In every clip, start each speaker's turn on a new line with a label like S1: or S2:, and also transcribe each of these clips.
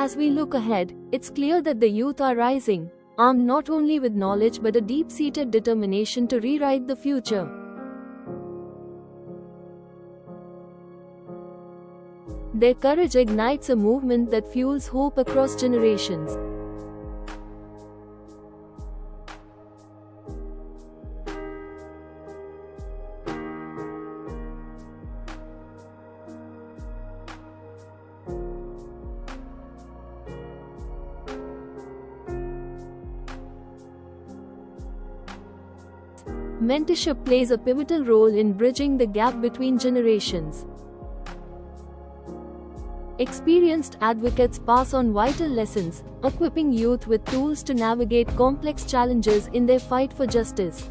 S1: As we look ahead, it's clear that the youth are rising, armed not only with knowledge but a deep-seated determination to rewrite the future. Their courage ignites a movement that fuels hope across generations. Mentorship plays a pivotal role in bridging the gap between generations. Experienced advocates pass on vital lessons, equipping youth with tools to navigate complex challenges in their fight for justice.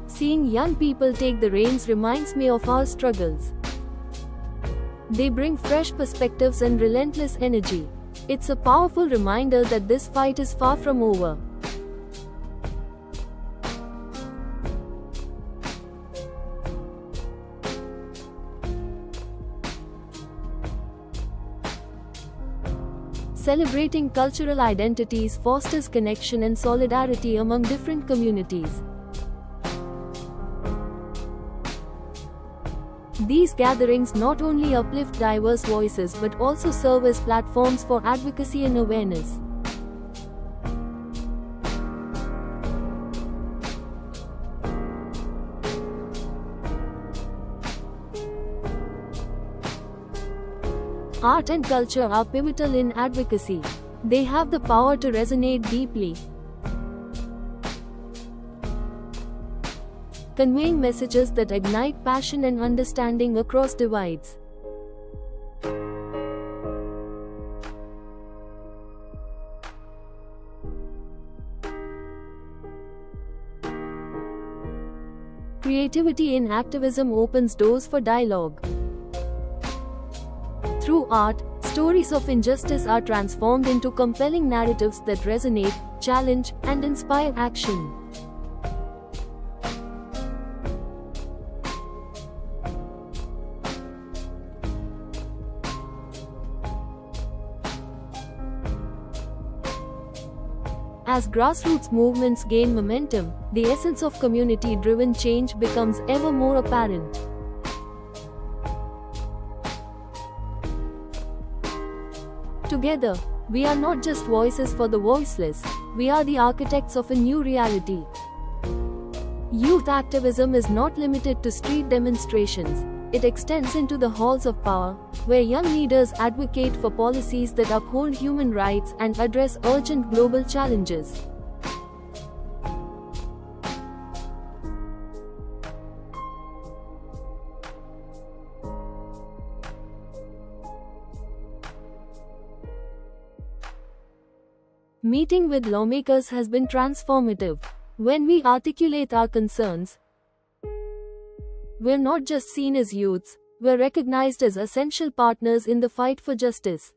S1: Seeing young people take the reins reminds me of our struggles. They bring fresh perspectives and relentless energy. It's a powerful reminder that this fight is far from over. Celebrating cultural identities fosters connection and solidarity among different communities. These gatherings not only uplift diverse voices but also serve as platforms for advocacy and awareness. Art and culture are pivotal in advocacy. They have the power to resonate deeply, conveying messages that ignite passion and understanding across divides. Creativity in activism opens doors for dialogue. Through art, stories of injustice are transformed into compelling narratives that resonate, challenge, and inspire action. As grassroots movements gain momentum, the essence of community-driven change becomes ever more apparent. Together, we are not just voices for the voiceless, we are the architects of a new reality. Youth activism is not limited to street demonstrations. It extends into the halls of power, where young leaders advocate for policies that uphold human rights and address urgent global challenges. Meeting with lawmakers has been transformative. When we articulate our concerns, we're not just seen as youths, we're recognized as essential partners in the fight for justice.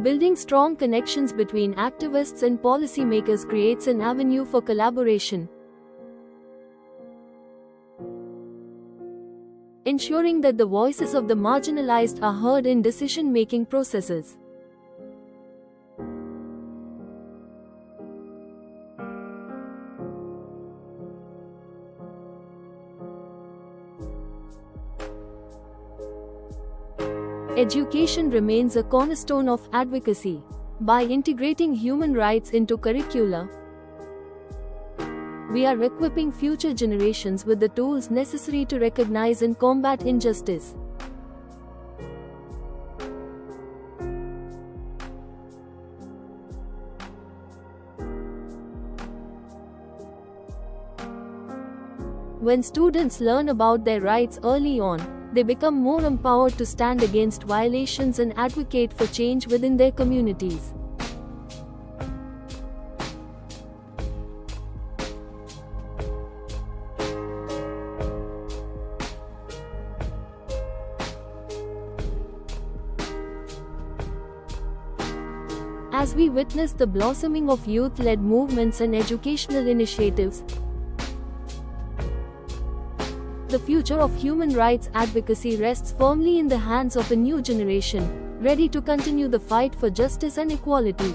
S1: Building strong connections between activists and policymakers creates an avenue for collaboration, ensuring that the voices of the marginalized are heard in decision-making processes. Education remains a cornerstone of advocacy. By integrating human rights into curricula, we are equipping future generations with the tools necessary to recognize and combat injustice. When students learn about their rights early on, they become more empowered to stand against violations and advocate for change within their communities. As we witness the blossoming of youth-led movements and educational initiatives, the future of human rights advocacy rests firmly in the hands of a new generation, ready to continue the fight for justice and equality.